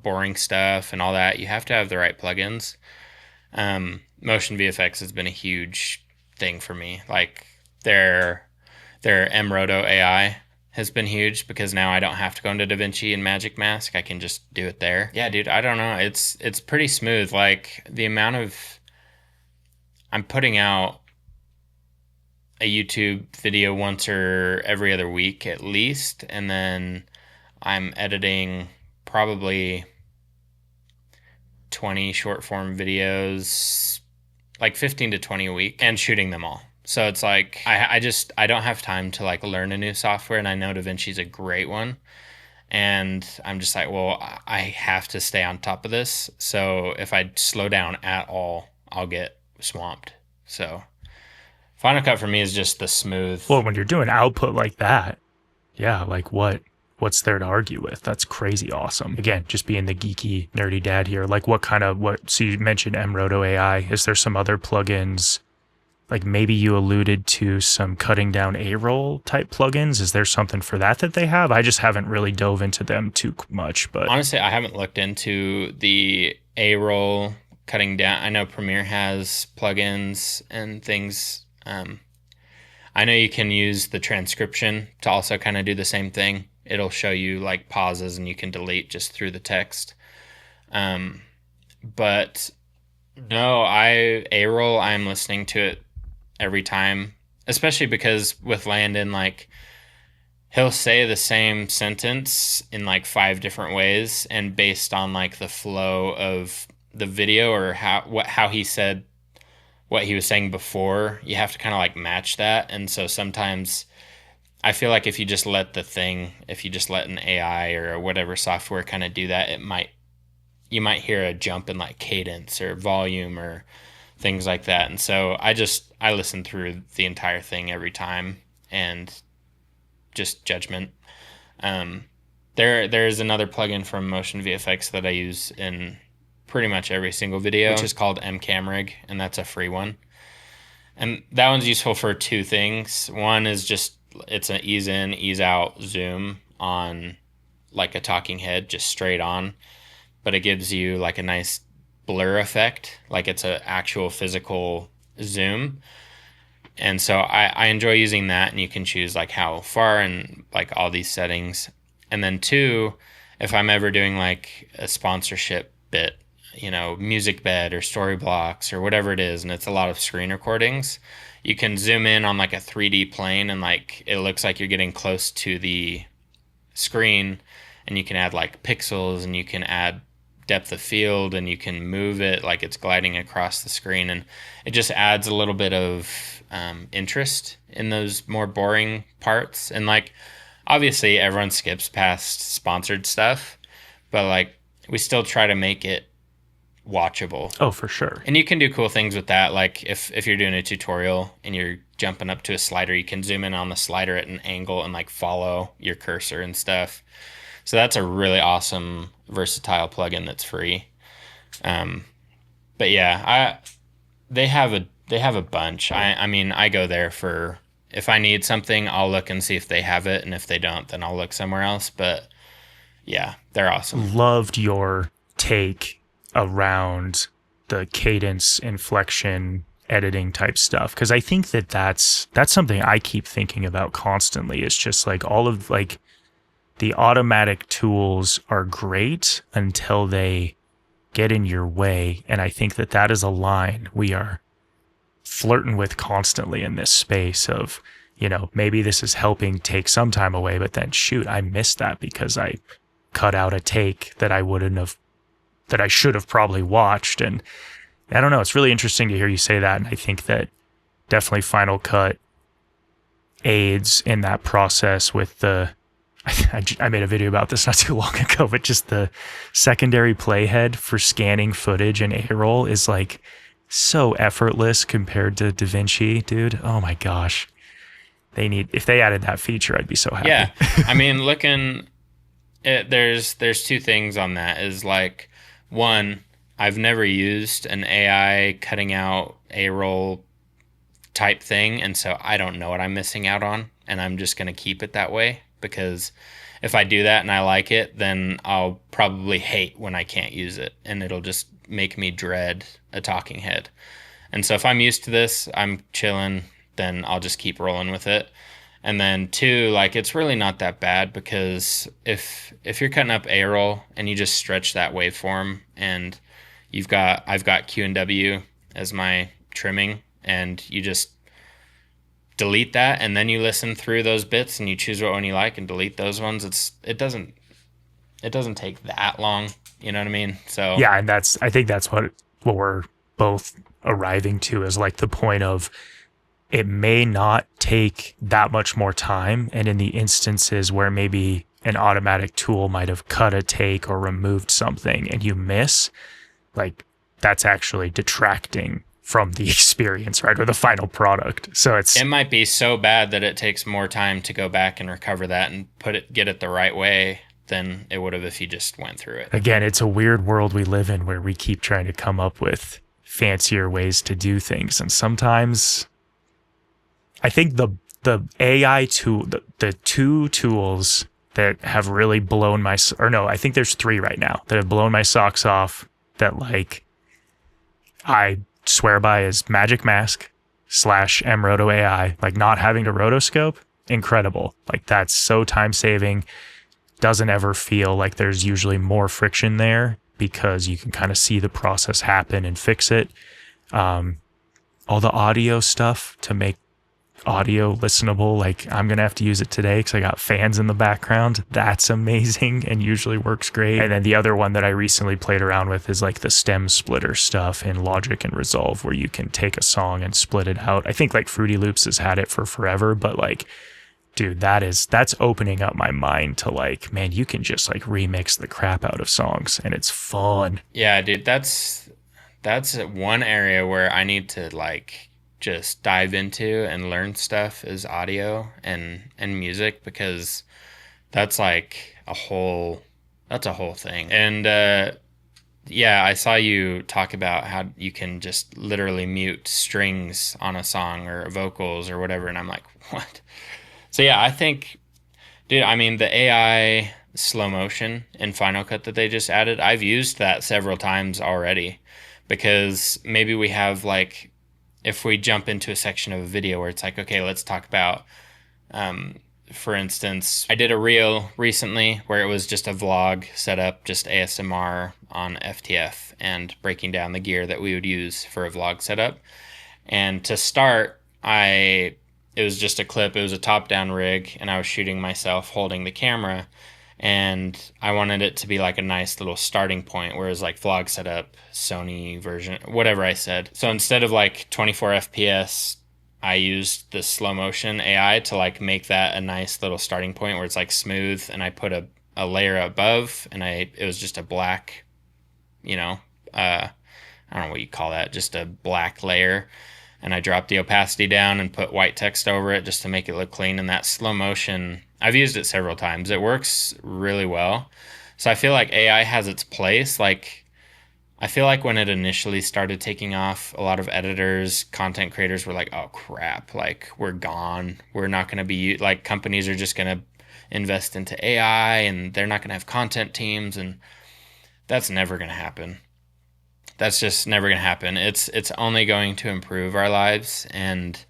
boring stuff and all that. You have to have the right plugins. Motion VFX has been a huge thing for me. Like their MRoto AI has been huge because now I don't have to go into DaVinci and Magic Mask. I can just do it there. Yeah, dude, I don't know. It's pretty smooth. Like the amount of, I'm putting out a YouTube video once or every other week at least, and then I'm editing probably 20 short form videos, like 15 to 20 a week, and shooting them all. So it's like I don't have time to like learn a new software, and I know DaVinci's a great one, and I'm just like, well, I have to stay on top of this. So if I slow down at all, I'll get swamped. So Final Cut for me is just the smooth. Well, when you're doing output like that, yeah, like what's there to argue with? That's crazy awesome. Again, just being the geeky, nerdy dad here. Like so you mentioned MRoto AI. Is there some other plugins? Like maybe you alluded to some cutting down A-roll type plugins. Is there something for that they have? I just haven't really dove into them too much. But honestly, I haven't looked into the A-roll cutting down. I know Premiere has plugins and things. I know you can use the transcription to also kind of do the same thing. It'll show you like pauses and you can delete just through the text. But no, A-roll, I'm listening to it every time, especially because with Landon, like he'll say the same sentence in like 5 different ways, and based on like the flow of the video or how he said what he was saying before, you have to kind of like match that. And so sometimes I feel like if you just let an AI or whatever software kind of do that, you might hear a jump in like cadence or volume or things like that. And so I listen through the entire thing every time and just judgment. There's another plugin from Motion VFX that I use in pretty much every single video, which is called MCamRig, and that's a free one. And that one's useful for 2 things. One is just it's an ease in, ease out zoom on like a talking head, just straight on, but it gives you like a nice blur effect, like it's an actual physical zoom. And so I enjoy using that, and you can choose like how far and like all these settings. And then 2, if I'm ever doing like a sponsorship bit, music bed or story blocks or whatever it is, and it's a lot of screen recordings, you can zoom in on like a 3D plane and like it looks like you're getting close to the screen, and you can add like pixels, and you can add depth of field, and you can move it like it's gliding across the screen, and it just adds a little bit of interest in those more boring parts. And like obviously everyone skips past sponsored stuff, but like we still try to make it watchable. Oh, for sure. And you can do cool things with that. Like if you're doing a tutorial and you're jumping up to a slider, you can zoom in on the slider at an angle and like follow your cursor and stuff. So that's a really awesome, versatile plugin that's free. But yeah, they have a bunch. I mean, I go there for, if I need something, I'll look and see if they have it, and if they don't, then I'll look somewhere else. But yeah, they're awesome. Loved your take around the cadence, inflection, editing type stuff, because I think that that's something I keep thinking about constantly. It's just like all of like the automatic tools are great until they get in your way, and I think that that is a line we are flirting with constantly in this space of, you know, maybe this is helping take some time away, but then shoot, I missed that because I cut out a take that I should have probably watched. And I don't know, it's really interesting to hear you say that. And I think that definitely Final Cut aids in that process with I made a video about this not too long ago, but just the secondary playhead for scanning footage in A-roll is like so effortless compared to DaVinci, dude. Oh my gosh. If they added that feature, I'd be so happy. Yeah. I mean, there's two things on that. Is like, one, I've never used an AI cutting out A-roll type thing, and so I don't know what I'm missing out on, and I'm just going to keep it that way, because if I do that and I like it, then I'll probably hate when I can't use it, and it'll just make me dread a talking head. And so if I'm used to this, I'm chilling, then I'll just keep rolling with it. And then two, like, it's really not that bad, because if you're cutting up A-roll and you just stretch that waveform, and I've got Q and W as my trimming, and you just delete that, and then you listen through those bits and you choose what one you like and delete those ones. It doesn't take that long, you know what I mean? So yeah, and I think that's what we're both arriving to, is like the point of, it may not take that much more time, and in the instances where maybe an automatic tool might have cut a take or removed something and you miss, like, that's actually detracting from the experience, right? Or the final product. So it might be so bad that it takes more time to go back and recover that and get it the right way than it would have if you just went through it. Again, it's a weird world we live in where we keep trying to come up with fancier ways to do things. And sometimes I think the AI tool, the two tools that have really blown I think there's three right now that have blown my socks off, that like I swear by, is Magic Mask / MRoto AI. Like, not having to rotoscope, incredible. Like, that's so time saving. Doesn't ever feel like there's usually more friction there, because you can kind of see the process happen and fix it. All the audio stuff to make audio listenable, like, I'm gonna have to use it today because I got fans in the background. That's amazing and usually works great. And then the other one that I recently played around with is like the stem splitter stuff in Logic and Resolve, where you can take a song and split it out. I think like Fruity Loops has had it for forever, but like, dude, that's opening up my mind to like, man, you can just like remix the crap out of songs and it's fun. Yeah, dude, that's one area where I need to like just dive into and learn stuff, is audio and music, because that's like a whole thing. And yeah, I saw you talk about how you can just literally mute strings on a song or vocals or whatever, and I'm like, what? So yeah, I think, dude, I mean, the AI slow motion in Final Cut that they just added, I've used that several times already, because maybe we have like, if we jump into a section of a video where it's like, okay, let's talk about, for instance, I did a reel recently where it was just a vlog set up, just ASMR on FTF and breaking down the gear that we would use for a vlog setup. And to start, it was just a clip. It was a top-down rig, and I was shooting myself holding the camera. And I wanted it to be like a nice little starting point, whereas like vlog setup, Sony version, whatever I said. So instead of like 24 FPS, I used the slow motion AI to like make that a nice little starting point where it's like smooth. And I put a layer above, and it was just a black, I don't know what you call that, just a black layer. And I dropped the opacity down and put white text over it just to make it look clean. And that slow motion, I've used it several times. It works really well. So I feel like AI has its place. Like, I feel like when it initially started taking off, a lot of editors, content creators were like, oh crap, like we're gone. We're not going to be, like, companies are just going to invest into AI and they're not going to have content teams. And that's never going to happen. That's just never going to happen. It's only going to improve our lives, and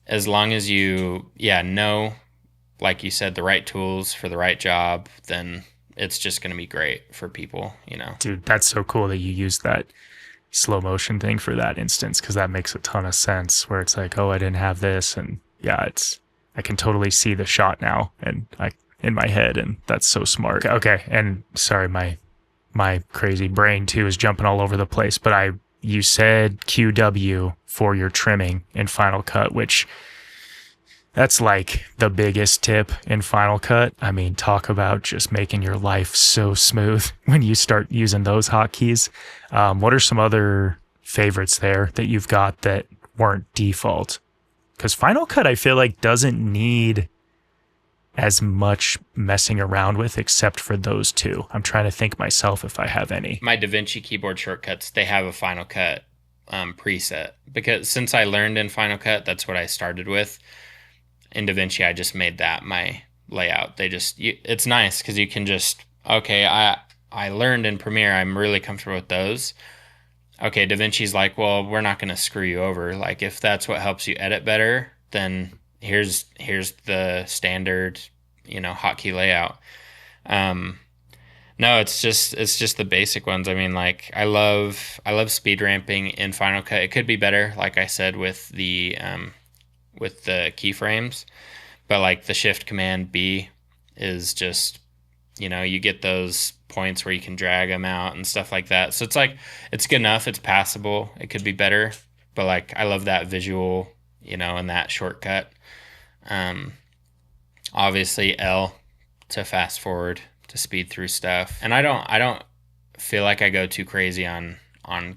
as long as you know, like you said, the right tools for the right job, then it's just going to be great for people, you know. Dude, that's so cool that you use that slow motion thing for that instance, because that makes a ton of sense, where it's like, oh, I didn't have this, and yeah, I can totally see the shot now and in my head, and that's so smart. Okay, and sorry, my crazy brain too is jumping all over the place, but you said QW for your trimming in Final Cut, which that's like the biggest tip in Final Cut. I mean, talk about just making your life so smooth when you start using those hotkeys. What are some other favorites there that you've got that weren't default? Because Final Cut, I feel like, doesn't need as much messing around with except for those two. I'm trying to think myself if I have any. My DaVinci keyboard shortcuts, they have a Final Cut preset, because since I learned in Final Cut, that's what I started with. In DaVinci, I just made that my layout. It's nice because you can just, okay, I learned in Premiere, I'm really comfortable with those. Okay, DaVinci's like, well, we're not going to screw you over. Like, if that's what helps you edit better, then here's the standard, hotkey layout. No, it's just the basic ones. I mean, like, I love speed ramping in Final Cut. It could be better, like I said, with the keyframes, but like the Shift Command B is just, you get those points where you can drag them out and stuff like that. So it's like, it's good enough. It's passable. It could be better, but like, I love that visual, and that shortcut. Obviously L to fast forward, to speed through stuff. And I don't feel like I go too crazy on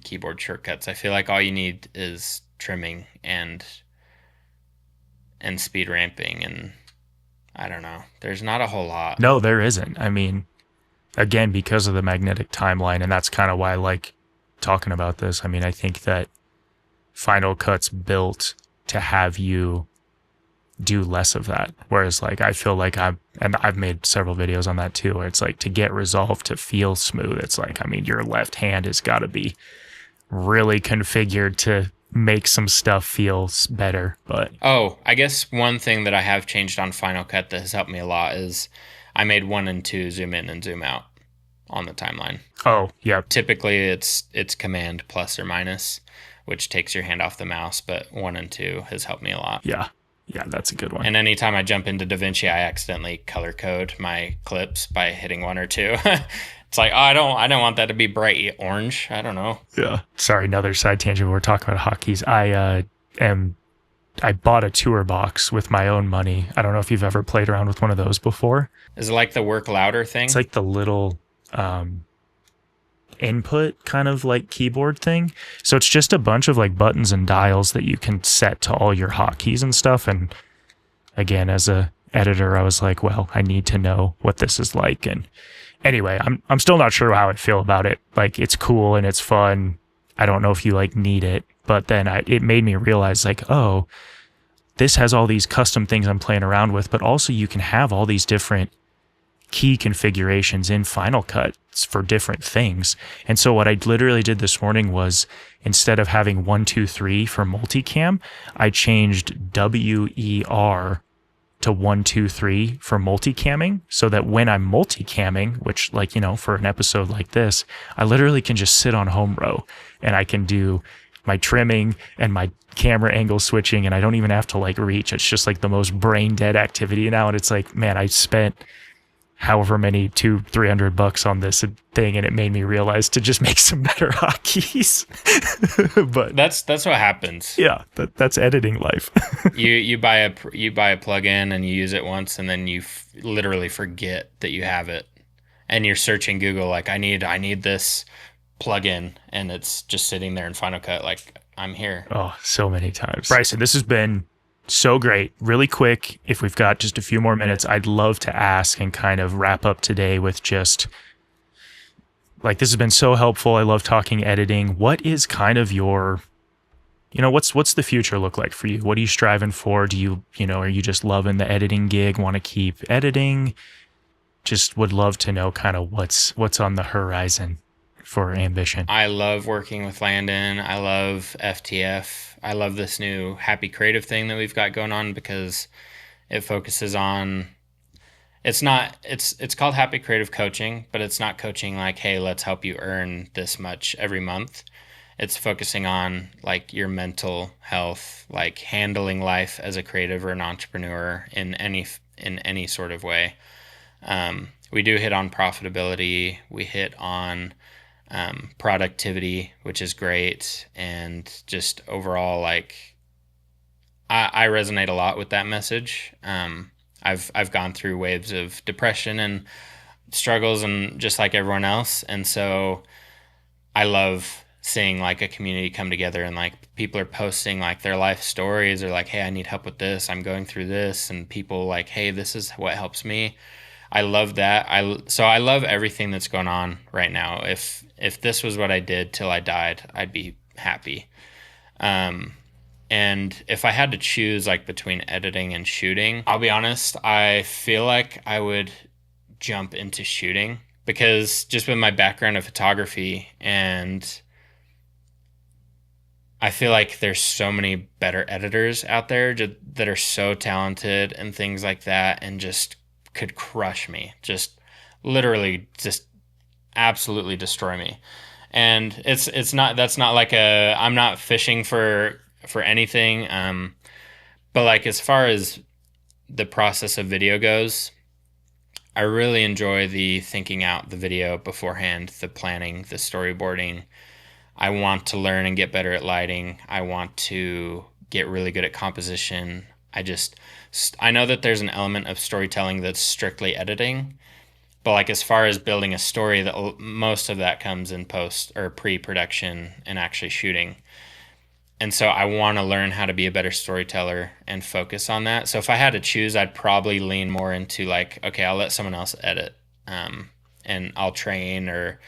keyboard shortcuts. I feel like all you need is trimming and speed ramping, and I don't know. There's not a whole lot. No, there isn't. I mean, again, because of the magnetic timeline, and that's kind of why I like talking about this. I mean, I think that Final Cut's built to have you do less of that. Whereas like, I feel like I've made several videos on that too, where it's like, to get Resolve to feel smooth, it's like, I mean, your left hand has got to be really configured to make some stuff feel better. But I guess one thing that I have changed on Final Cut that has helped me a lot is I made 1 and 2 zoom in and zoom out on the timeline. Oh, yeah. Typically it's command plus or minus, which takes your hand off the mouse, but 1 and 2 has helped me a lot. Yeah, that's a good one. And anytime I jump into DaVinci, I accidentally color code my clips by hitting 1 or 2. It's like, I don't want that to be bright orange. I don't know. Yeah. Sorry, another side tangent. We're talking about hotkeys. I bought a tour box with my own money. I don't know if you've ever played around with one of those before. Is it like the work louder thing? It's like the little input kind of like keyboard thing. So it's just a bunch of like buttons and dials that you can set to all your hotkeys and stuff. And again, as a editor, I was like, well, I need to know what this is like. And anyway, I'm still not sure how I feel about it. Like, it's cool and it's fun. I don't know if you like need it, but then it made me realize like, oh, this has all these custom things I'm playing around with, but also you can have all these different key configurations in Final Cut for different things. And so what I literally did this morning was, instead of having 1, 2, 3 for multicam, I changed WER to 1, 2, 3 for multicamming, so that when I'm multicamming, which, like, for an episode like this, I literally can just sit on home row and I can do my trimming and my camera angle switching, and I don't even have to like reach. It's just like the most brain dead activity now. And it's like, man, I spent however many $200-$300 on this thing, and it made me realize to just make some better hotkeys. But that's what happens. Yeah, that's editing life. you buy a plugin and you use it once, and then you literally forget that you have it, and you're searching Google like, I need this plugin, and it's just sitting there in Final Cut like, I'm here. Oh, so many times. Bryson, this has been so great. Really quick, if we've got just a few more minutes, I'd love to ask and kind of wrap up today with just, like, this has been so helpful. I love talking editing. What is kind of your, what's the future look like for you? What are you striving for? Do you, are you just loving the editing gig, want to keep editing? Just would love to know kind of what's on the horizon for ambition? I love working with Landon. I love FTF. I love this new Happy Creative thing that we've got going on because it focuses on it's called Happy Creative Coaching, but it's not coaching like, hey, let's help you earn this much every month. It's focusing on like your mental health, like handling life as a creative or an entrepreneur in any sort of way. We do hit on profitability. We hit on productivity, which is great, and just overall, like I resonate a lot with that message. I've gone through waves of depression and struggles, and just like everyone else, and so I love seeing like a community come together and like people are posting like their life stories or like, hey, I need help with this, I'm going through this, and people like, hey, this is what helps me. I love that. So I love everything that's going on right now. If this was what I did till I died, I'd be happy. And if I had to choose like between editing and shooting, I'll be honest, I feel like I would jump into shooting because just with my background of photography, and I feel like there's so many better editors out there that are so talented and things like that, and just could crush me, just literally just absolutely destroy me. And that's not like I'm not fishing for anything, but like as far as the process of video goes, I really enjoy the thinking out the video beforehand, the planning, the storyboarding. I want to learn and get better at lighting. I want to get really good at composition. I know that there's an element of storytelling that's strictly editing, but like as far as building a story, that most of that comes in post or pre-production and actually shooting. And so I want to learn how to be a better storyteller and focus on that. So if I had to choose, I'd probably lean more into like, okay, I'll let someone else edit, and I'll train, or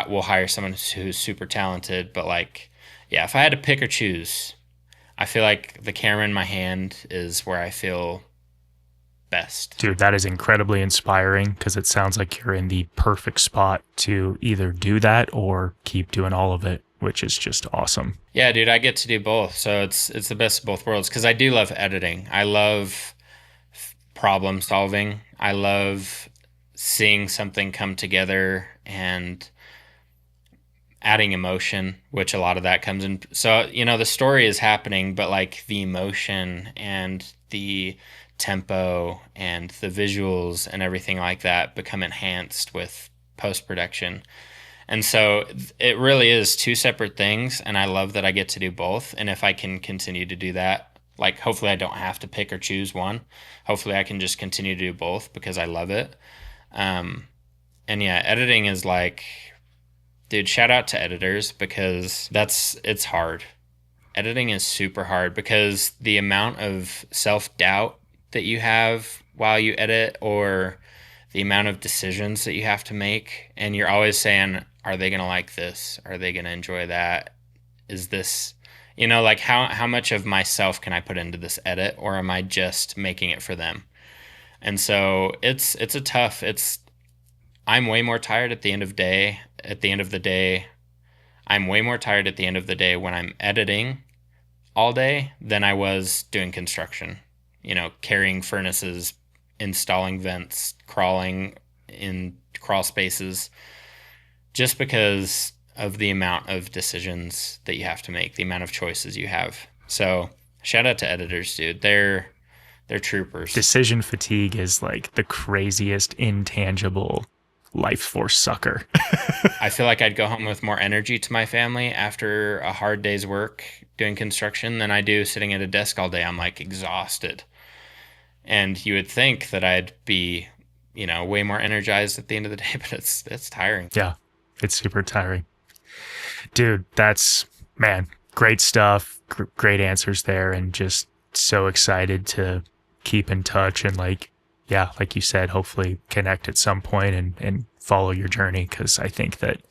we'll hire someone who's super talented. But like, yeah, if I had to pick or choose, I feel like the camera in my hand is where I feel best. Dude, that is incredibly inspiring because it sounds like you're in the perfect spot to either do that or keep doing all of it, which is just awesome. Yeah, dude, I get to do both. So it's the best of both worlds because I do love editing. I love problem solving. I love seeing something come together and adding emotion, which a lot of that comes in. So, the story is happening, but like the emotion and the tempo and the visuals and everything like that become enhanced with post-production. And so it really is two separate things, and I love that I get to do both. And if I can continue to do that, like hopefully I don't have to pick or choose one. Hopefully I can just continue to do both because I love it. And yeah, editing is like, dude, shout out to editors because it's hard. Editing is super hard because the amount of self-doubt that you have while you edit, or the amount of decisions that you have to make, and you're always saying, are they going to like this? Are they going to enjoy that? Is this, like how much of myself can I put into this edit, or am I just making it for them? And so I'm way more tired at the end of the day. I'm way more tired at the end of the day when I'm editing all day than I was doing construction, carrying furnaces, installing vents, crawling in crawl spaces, just because of the amount of decisions that you have to make, the amount of choices you have. So shout out to editors, dude. They're troopers. Decision fatigue is like the craziest intangible life force sucker. I feel like I'd go home with more energy to my family after a hard day's work doing construction than I do sitting at a desk all day. I'm like exhausted. And you would think that I'd be, way more energized at the end of the day, but it's tiring. Yeah, it's super tiring. Dude, great stuff. Great answers there, and just so excited to keep in touch and like you said, hopefully connect at some point and follow your journey, because I think that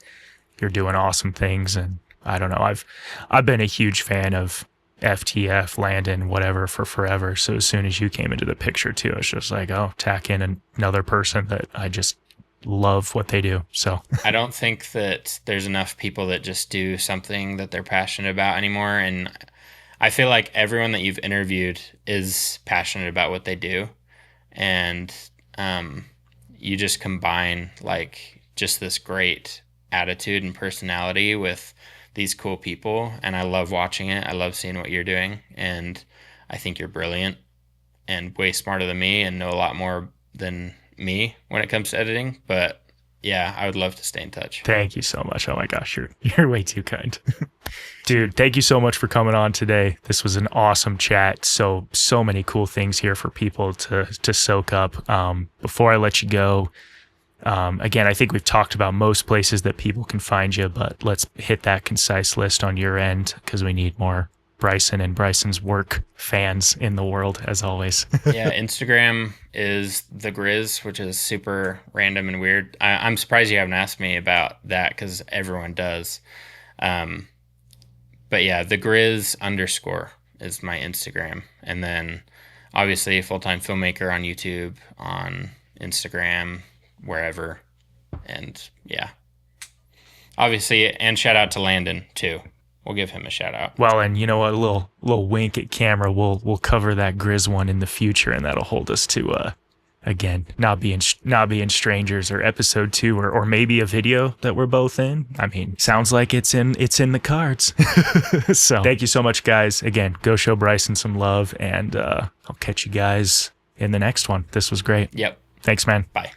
you're doing awesome things. And I don't know, I've been a huge fan of FTF, Landon, whatever, for forever. So as soon as you came into the picture too, it's just like, oh, tack in another person that I just love what they do. So I don't think that there's enough people that just do something that they're passionate about anymore. And I feel like everyone that you've interviewed is passionate about what they do. And you just combine like just this great attitude and personality with these cool people. And I love watching it. I love seeing what you're doing. And I think you're brilliant and way smarter than me and know a lot more than me when it comes to editing. But yeah, I would love to stay in touch. thank you so much. Oh my gosh, you're way too kind. Dude, thank you so much for coming on today. This was an awesome chat. So many cool things here for people to soak up. Before I let you go, again, I think we've talked about most places that people can find you, but let's hit that concise list on your end because we need more Bryson and Bryson's work fans in the world, as always. Yeah, Instagram is the Grizz, which is super random and weird. I'm surprised you haven't asked me about that because everyone does. But yeah, the Grizz _ is my Instagram. And then obviously Full-Time Filmmaker on YouTube, on Instagram, wherever. And yeah, obviously, and shout out to Landon too. We'll give him a shout out. Well, and you know what? A little wink at camera. We'll cover that Grizz one in the future, and that'll hold us to again not being strangers, or episode 2, or maybe a video that we're both in. I mean, sounds like it's in the cards. So thank you so much, guys. Again, go show Bryson some love, and I'll catch you guys in the next one. This was great. Yep. Thanks, man. Bye.